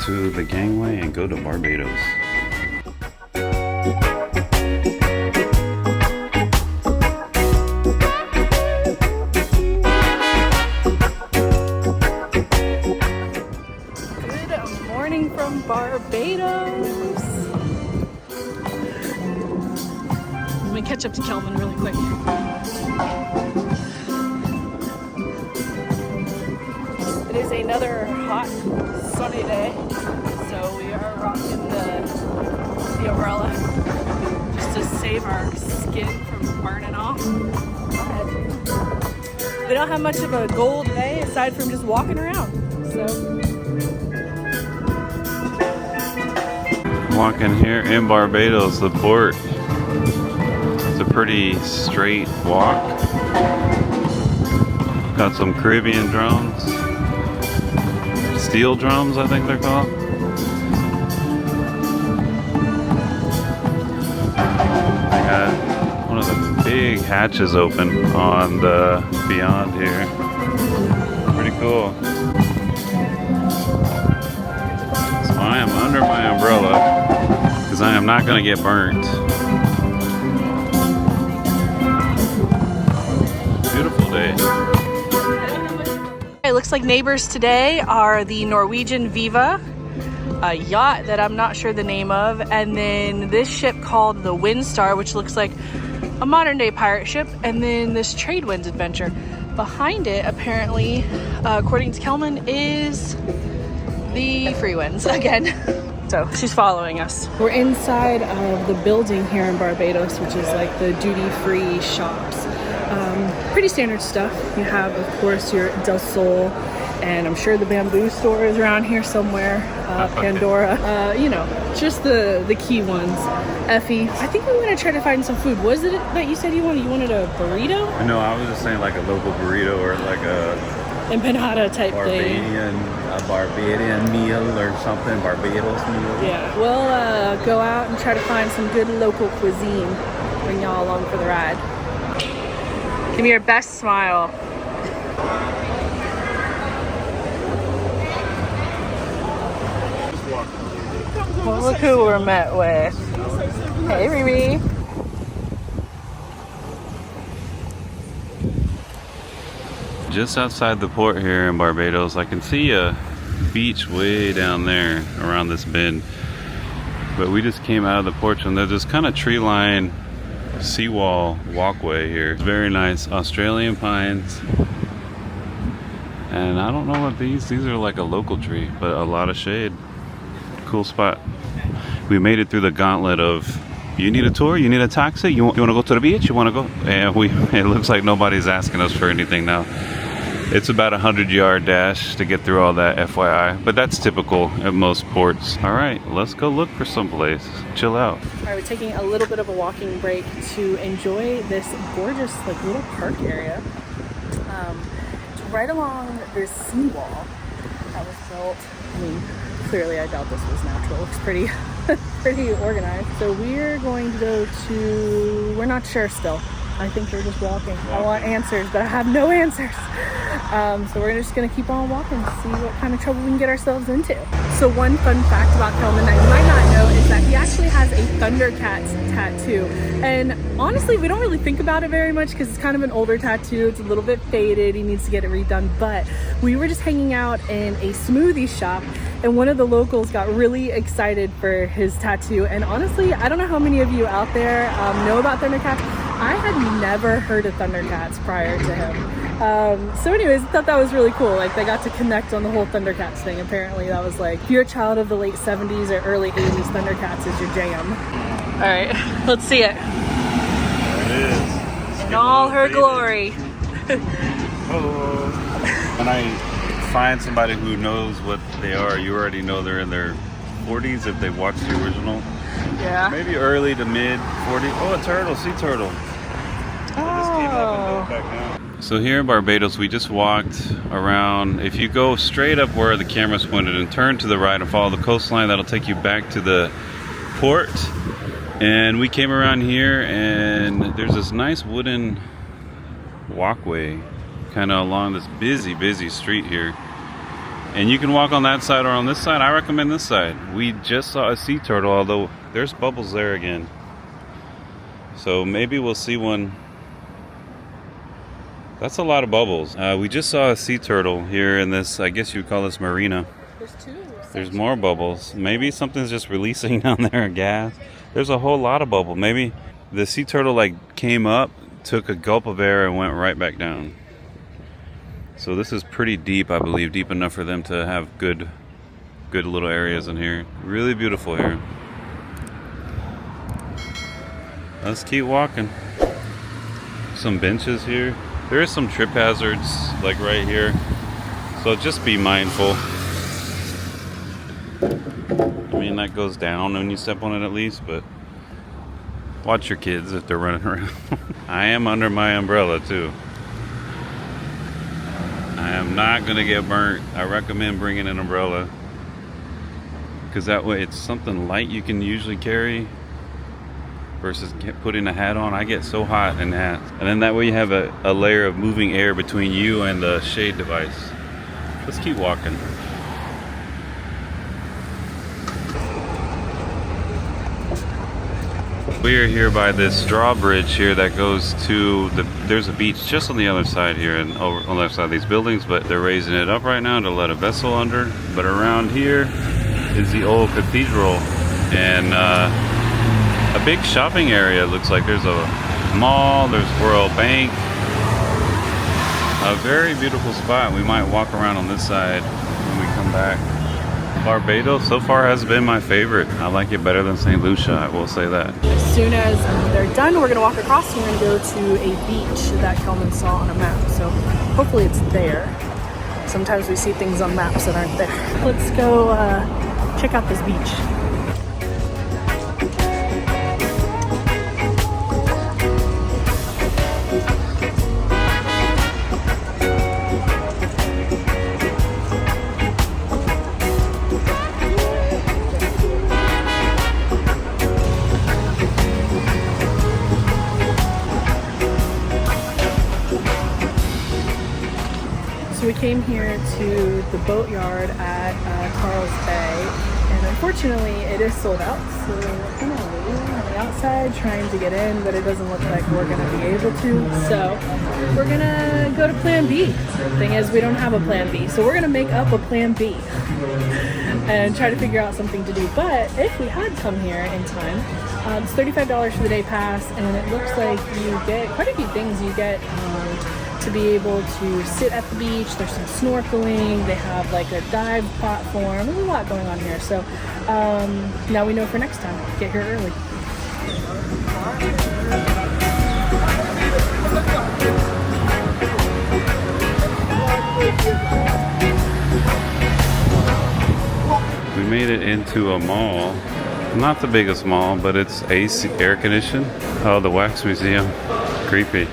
to the gangway and go to Barbados. Good morning from Barbados. Let me catch up to Kelvin really quick. It is another hot, sunny day, so we are rocking the umbrella just to save our skin from burning off. We don't have much of a goal today aside from just walking around. So Walking here in Barbados, the port. It's a pretty straight walk. Got some Caribbean drums. Steel drums, I think they're called. They got one of the big hatches open on the beyond here. Pretty cool. So I am under my umbrella because I am not going to get burnt. Beautiful day. it looks like neighbors today are the Norwegian Viva, a yacht that I'm not sure the name of, and then this ship called the Windstar, which looks like a modern day pirate ship, and then this Trade Winds adventure. Behind it, apparently, according to Kelman, is the Free Winds again. So she's following us. We're inside of the building here in Barbados, which is like the duty-free shops. Pretty standard stuff. You have, of course, your Del Sol, and I'm sure the Bamboo store is around here somewhere. Pandora, you know, just the key ones. Effie, I think we want to try to find some food. Was it that you said you wanted? You wanted a burrito? No, I was just saying like a local burrito or like a empanada type thing. A Barbadian meal or something, Barbados meal. Yeah, we'll go out and try to find some good local cuisine. Bring y'all along for the ride. Give me your best smile. Well, look who we're met with. Hey, Riri. Just outside the port here in Barbados, I can see a beach way down there around this bend. But we just came out of the porch and there's this kind of tree-lined seawall walkway here. It's very nice. Australian pines. And I don't know what these are like a local tree, but a lot of shade. Cool spot. We made it through the gauntlet of you need a tour, you need a taxi, you want to go to the beach, you want to go? And it looks like nobody's asking us for anything now. It's about a 100-yard dash to get through all that, FYI. But that's typical at most ports. All right, let's go look for someplace. Chill out. All right, we're taking a little bit of a walking break to enjoy this gorgeous like little park area. It's right along this seawall that was built. I mean, clearly I doubt this was natural. It looks pretty, pretty organized. So we're going to go to, we're not sure still. I think we're just walking. I want answers, but I have no answers. So we're just gonna keep on walking, see what kind of trouble we can get ourselves into. So one fun fact about Kelman that you might not know is that he actually has a Thundercat tattoo. And honestly, we don't really think about it very much because it's kind of an older tattoo. It's a little bit faded. He needs to get it redone. But we were just hanging out in a smoothie shop and one of the locals got really excited for his tattoo. And honestly, I don't know how many of you out there know about Thundercats. I had never heard of Thundercats prior to him. So anyways, I thought that was really cool. Like, they got to connect on the whole Thundercats thing. Apparently that was like, if you're a child of the late 70s or early 80s, Thundercats is your jam. All right, let's see it. There it is. In all her glory. Oh. When I find somebody who knows what they are, you already know they're in their 40s if they've watched the original. Yeah. Maybe early to mid 40s. Oh, a turtle, sea turtle. So here in Barbados, we just walked around. If you go straight up where the camera's pointed and turn to the right and follow the coastline, that'll take you back to the port. And we came around here and there's this nice wooden walkway kind of along this busy street here. And you can walk on that side or on this side. I recommend this side. We just saw a sea turtle, although there's bubbles there again. So maybe we'll see one. That's a lot of bubbles. We just saw a sea turtle here in this, I guess you would call this marina. There's two. There's more bubbles. Maybe something's just releasing down there gas. There's a whole lot of bubble. Maybe the sea turtle like came up, took a gulp of air and went right back down. So this is pretty deep, I believe, deep enough for them to have good little areas in here. Really beautiful here. Let's keep walking. Some benches here. There is some trip hazards like right here, so just be mindful. I mean, that goes down when you step on it at least, but watch your kids if they're running around. I am under my umbrella too. I am not gonna get burnt. I recommend bringing an umbrella because that way it's something light you can usually carry versus putting a hat on. I get so hot in hats. And then that way you have a layer of moving air between you and the shade device. Let's keep walking. We are here by this drawbridge here that goes to there's a beach just on the other side here and over on the left side of these buildings, but they're raising it up right now to let a vessel under. But around here is the old cathedral and a big shopping area. It looks like there's a mall, there's Royal Bank. A very beautiful spot. We might walk around on this side when we come back. Barbados so far has been my favorite. I like it better than St. Lucia, I will say that. As soon as they're done, we're gonna walk across and we're gonna go to a beach that Kelman saw on a map. So hopefully it's there. Sometimes we see things on maps that aren't there. Let's go check out this beach. We came here to the boatyard at Carl's Bay, and unfortunately it is sold out, so we're kind of waiting on the outside trying to get in, but it doesn't look like we're going to be able to, so we're going to go to plan B. The thing is, we don't have a plan B, so we're going to make up a plan B and try to figure out something to do. But if we had come here in time, it's $35 for the day pass, and it looks like you get quite a few things. You get to be able to sit at the beach. There's some snorkeling. They have like a dive platform. There's a lot going on here. So now we know for next time. Get here early. We made it into a mall. Not the biggest mall, but it's AC, air conditioned. Oh, the wax museum. Creepy.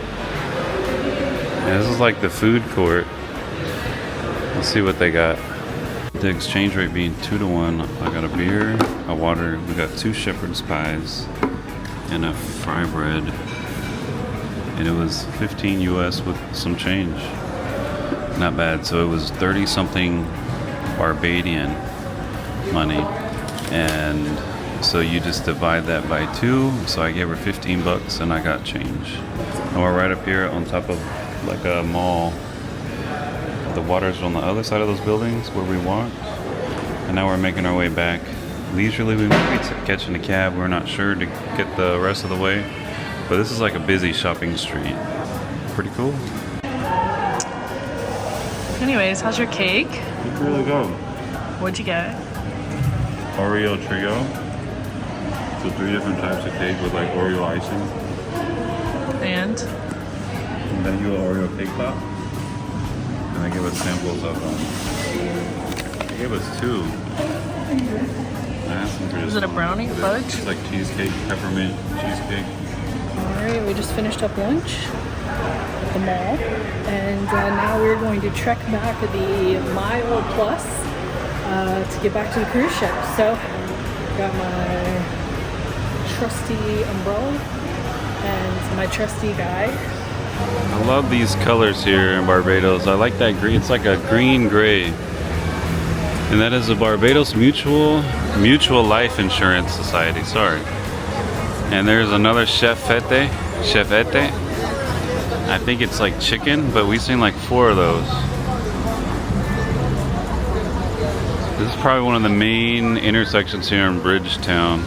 Yeah, this is like the food court. Let's see what they got. The exchange rate being 2 to 1. I got a beer, a water. We got 2 shepherd's pies and a fry bread. And it was 15 US with some change. Not bad. So it was 30 something Barbadian money. And so you just divide that by 2. So I gave her 15 bucks and I got change. And we're right up here on top of like a mall. The water's on the other side of those buildings where we walked, and now we're making our way back leisurely. We might be catching a cab, we're not sure, to get the rest of the way, but this is like a busy shopping street. Pretty cool. Anyways, how's your cake? It's really good. What'd you get? Oreo trio. So 3 different types of cake with like Oreo icing. And then you an Oreo cake pop. And they give us samples of them. They gave us 2. I asked them for just is it a brownie fudge? It's like cheesecake, peppermint cheesecake. Alright, we just finished up lunch at the mall. And now we're going to trek back the mile plus to get back to the cruise ship. So, got my trusty umbrella and my trusty guide. I love these colors here in Barbados. I like that green. It's like a green gray. And that is the Barbados Mutual Life Insurance Society, sorry. And there's another chefette. I think it's like chicken, but we've seen like 4 of those. This is probably one of the main intersections here in Bridgetown.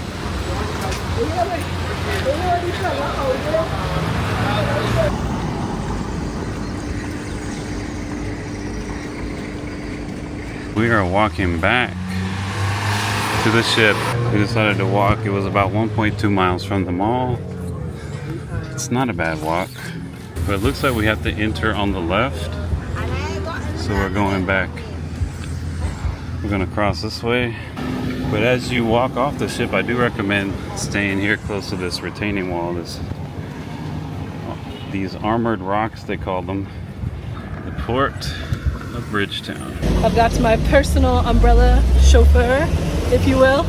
We are walking back to the ship. We decided to walk. It was about 1.2 miles from the mall. It's not a bad walk, but it looks like we have to enter on the left. So we're going back. We're gonna cross this way. But as you walk off the ship, I do recommend staying here close to this retaining wall. These armored rocks, they call them. The port of Bridgetown. I've got my personal umbrella chauffeur, if you will.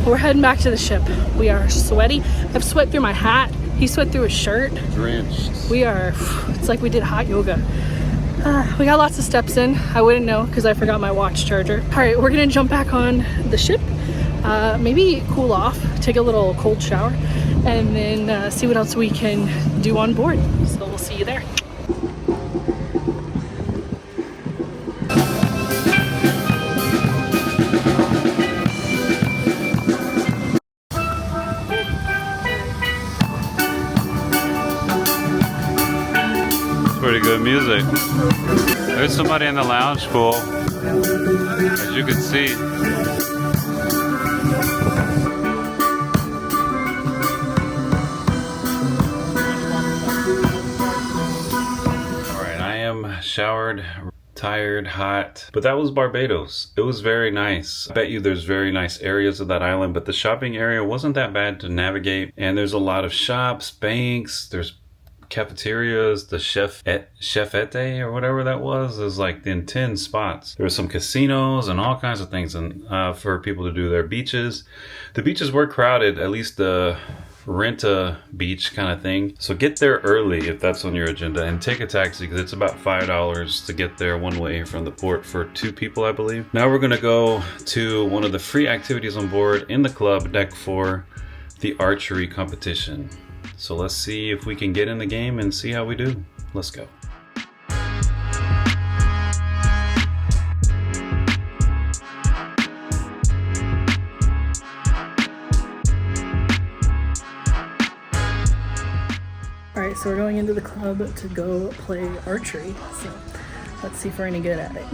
We're heading back to the ship. We are sweaty. I've sweat through my hat. He sweat through his shirt. Drenched. We are, it's like we did hot yoga. We got lots of steps in. I wouldn't know because I forgot my watch charger. All right, we're gonna jump back on the ship. Maybe cool off, take a little cold shower, and then see what else we can do on board. So we'll see you there. Pretty good music. There's somebody in the lounge pool, as you can see. Alright, I am showered, tired, hot, but that was Barbados. It was very nice. I bet you there's very nice areas of that island, but the shopping area wasn't that bad to navigate, and there's a lot of shops, banks, there's cafeterias, the chefette or whatever that was, is like in 10 spots. There were some casinos and all kinds of things, and for people to do their beaches. The beaches were crowded, at least the rent-a-beach kind of thing. So get there early if that's on your agenda, and take a taxi because it's about $5 to get there one way from the port for 2 people, I believe. Now we're gonna go to one of the free activities on board in the club deck for the archery competition. So let's see if we can get in the game and see how we do. Let's go. All right, so we're going into the club to go play archery. So let's see if we're any good at it.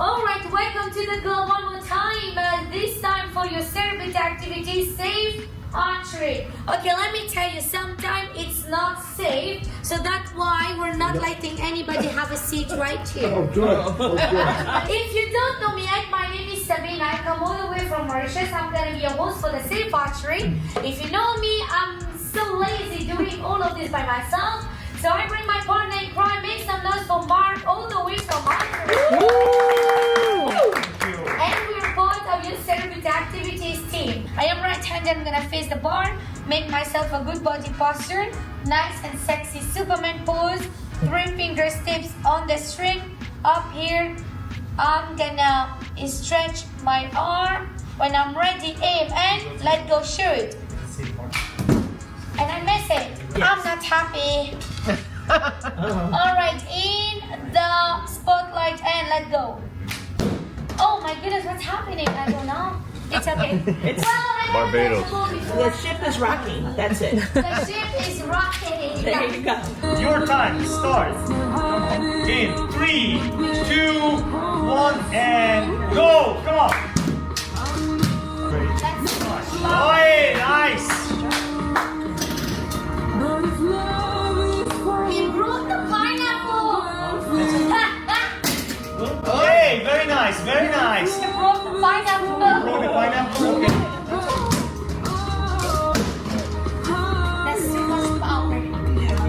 All right, welcome to the club one more time. This time for your service activity, safe archery. Okay, let me tell you, sometimes it's not safe, so that's why we're not letting anybody have a seat right here. If you don't know me yet, my name is Sabina. I come all the way from Mauritius. I'm gonna be a host for the safe archery. If you know me, I'm so lazy doing all of this by myself, so I bring my partner in crime. Make some noise for Mark, all the way from Archery. And we're part of your service activities team. I am right-handed. I'm gonna face the bar, make myself a good body posture, nice and sexy Superman pose, 3 finger steps on the string. Up here, I'm gonna stretch my arm. When I'm ready, aim and let go, shoot. And I miss it. Yes. I'm not happy. All right, in the spotlight and let go. Oh my goodness, what's happening? I don't know. It's okay. It's Barbados. The ship is rocking. That's it. The ship is rocking. There you go. Your time starts in 3, 2, 1, and go! Come on! Oh, hey, nice! He brought the pineapple. Hey, very nice, very nice. He brought the pineapple. Brought the pineapple, okay. That's too much power.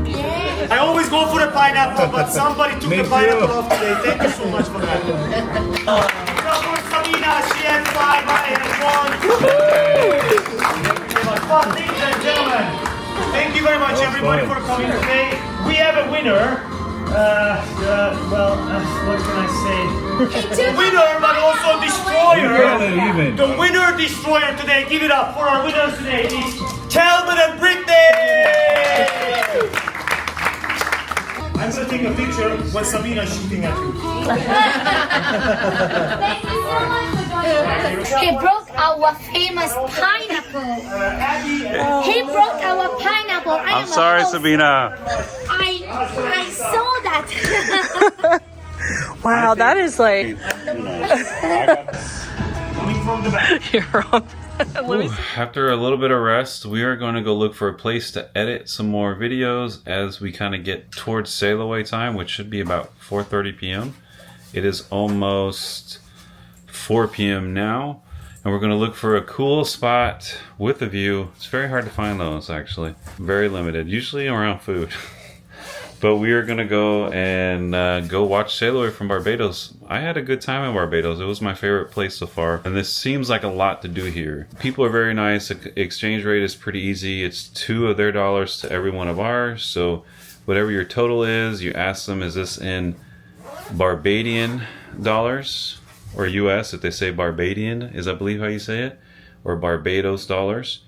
Yeah. I always go for the pineapple, but somebody took the pineapple off today. Thank you so much for that. Sabina, she had 5, I had 1. Well, ladies and gentlemen, thank you very much everybody for coming today. We have a winner. What can I say? Winner, but also destroyer. The winner destroyer today. Give it up for our winners today. Is Calvin and Brittany. I'm gonna take a picture when Sabina's shooting at you. Thank you so much for joining us. He broke our famous pineapple. He broke our pineapple. I'm sorry, Sabina. I saw that. Wow, that is like. Coming from the back. You're wrong. After a little bit of rest, we are going to go look for a place to edit some more videos as we kind of get towards sail away time, which should be about 4:30 p.m. It is almost 4 p.m. now, and we're going to look for a cool spot with a view. It's very hard to find those, actually. Very limited, usually around food. But we are going to go and go watch Sail Away from Barbados. I had a good time in Barbados. It was my favorite place so far. And this seems like a lot to do here. People are very nice. The exchange rate is pretty easy. It's $2 of their dollars to every one of ours. So whatever your total is, you ask them, is this in Barbadian dollars or US? If they say Barbadian, is I believe how you say it, or Barbados dollars.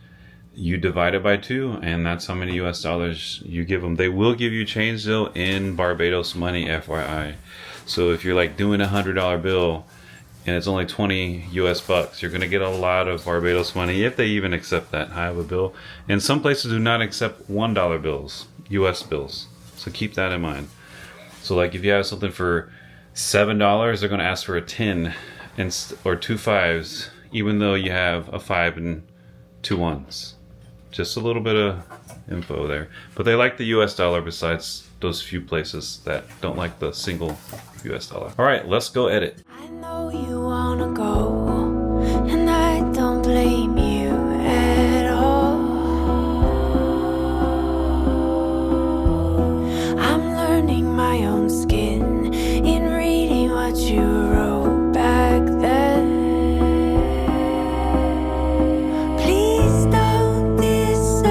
You divide it by 2, and that's how many US dollars you give them. They will give you change though in Barbados money, FYI. So if you're like doing $100 bill and it's only 20 US bucks, you're gonna get a lot of Barbados money if they even accept that high of a bill. And some places do not accept $1 bills, US bills. So keep that in mind. So like if you have something for $7, they're gonna ask for a 10 or 2 5s, even though you have a 5 and 2 1s. Just a little bit of info there. But they like the US dollar besides those few places that don't like the single US dollar. All right, let's go edit. I know you wanna go, and I don't blame you at all. I'm learning my own skin in reading what you wrote back then. Please don't disappear.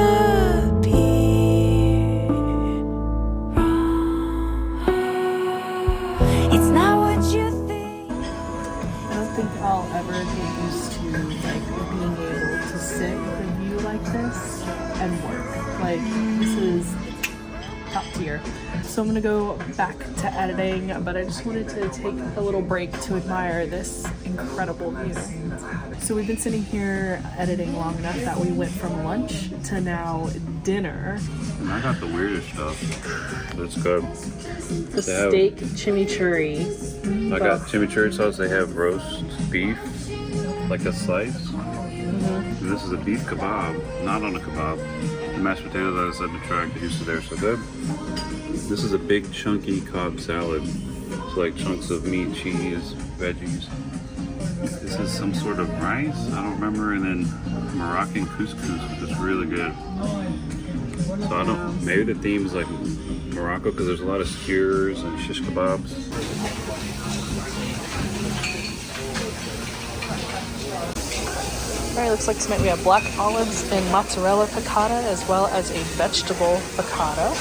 It's not what you think. I don't think I'll ever get used to like being able to sit with a view like this and work. Like this is top tier. So I'm gonna go back to editing, but I just wanted to take a little break to admire this incredible view. So we've been sitting here editing long enough that we went from lunch to now dinner. And I got the weirdest stuff. That's good. The steak chimichurri. I got chimichurri sauce. They have roast beef, like a slice. And this is a beef kebab, not on a kebab. The mashed potatoes I decided to try, get used to, they're so good. This is a big chunky Cobb salad. It's like chunks of meat, cheese, veggies. This is some sort of rice, I don't remember, and then Moroccan couscous, which is really good. So I don't, maybe the theme is like Morocco because there's a lot of skewers and shish kebabs. Alright, looks like tonight we have black olives and mozzarella piccata as well as a vegetable piccata.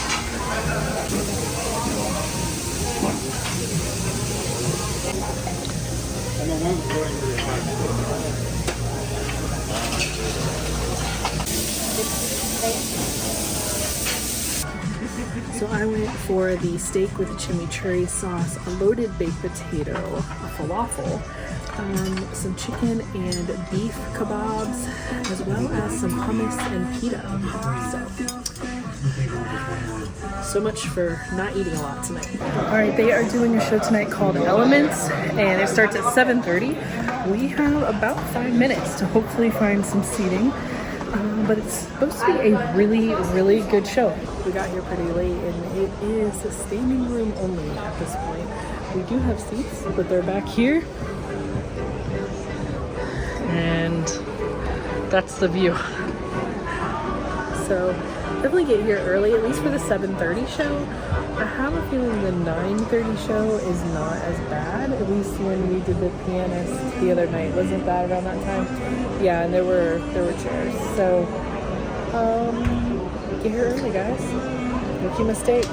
So I went for the steak with a chimichurri sauce, a loaded baked potato, a falafel, some chicken and beef kebabs, as well as some hummus and pita. So much for not eating a lot tonight. All right, they are doing a show tonight called Elements, and it starts at 7:30. We have about 5 minutes to hopefully find some seating. But it's supposed to be a really, really good show. We got here pretty late, and it is a standing room only at this point. We do have seats, but they're back here. And that's the view. So definitely get here early, at least for the 7:30 show. I have a feeling the 9:30 show is not as bad, at least when we did the pianist the other night. Wasn't that around that time? Yeah, and there were chairs. So get here early, guys. Rookie mistake.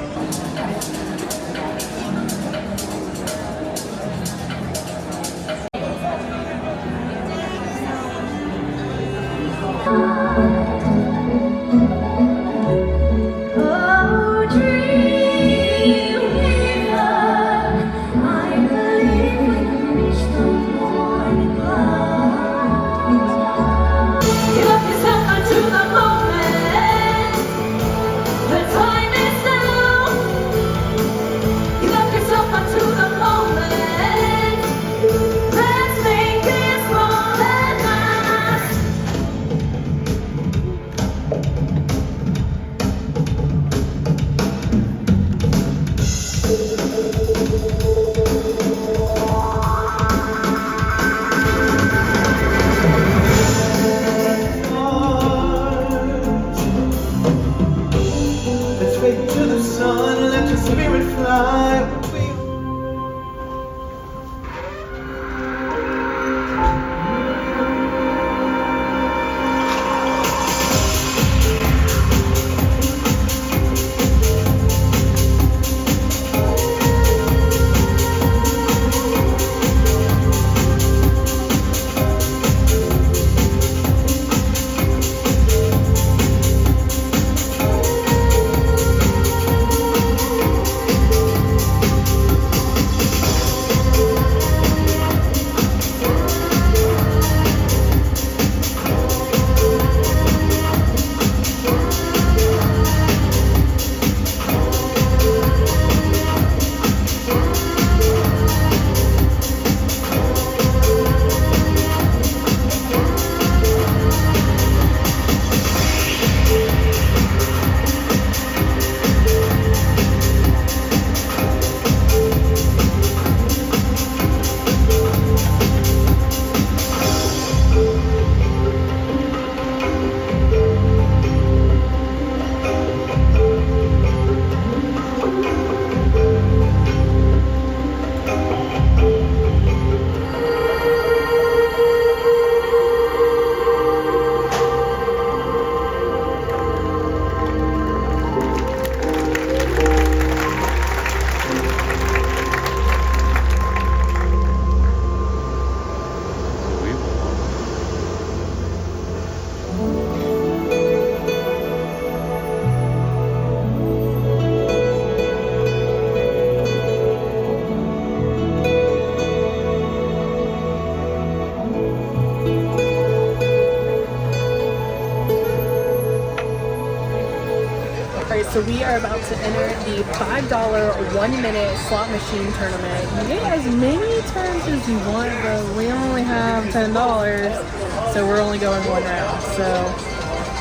Alright, so we are about to enter the $5 1-minute slot machine tournament. You get as many turns as you want, but we only have $10, so we're only going one round. So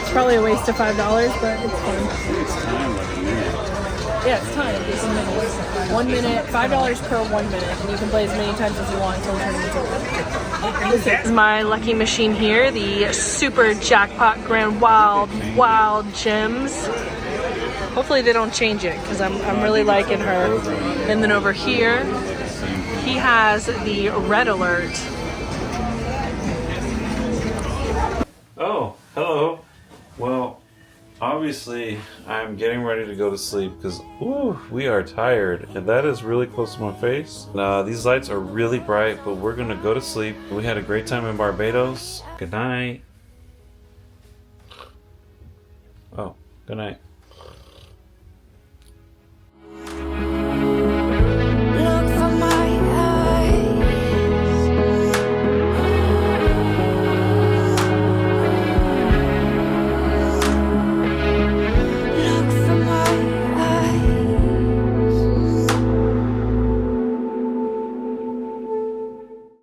it's probably a waste of $5, but it's fun. It's time like a minute. Yeah, it's time. It's minutes. 1 minute, $5 per 1 minute, and you can play as many times as you want until the tournament's over. This is my lucky machine here, the Super Jackpot Grand Wild Gems. Hopefully they don't change it because I'm really liking her. And then over here, he has the Red Alert. Oh, hello. Well, obviously I'm getting ready to go to sleep because we are tired, and that is really close to my face. These lights are really bright, but we're gonna go to sleep. We had a great time in Barbados. Good night. Oh, good night.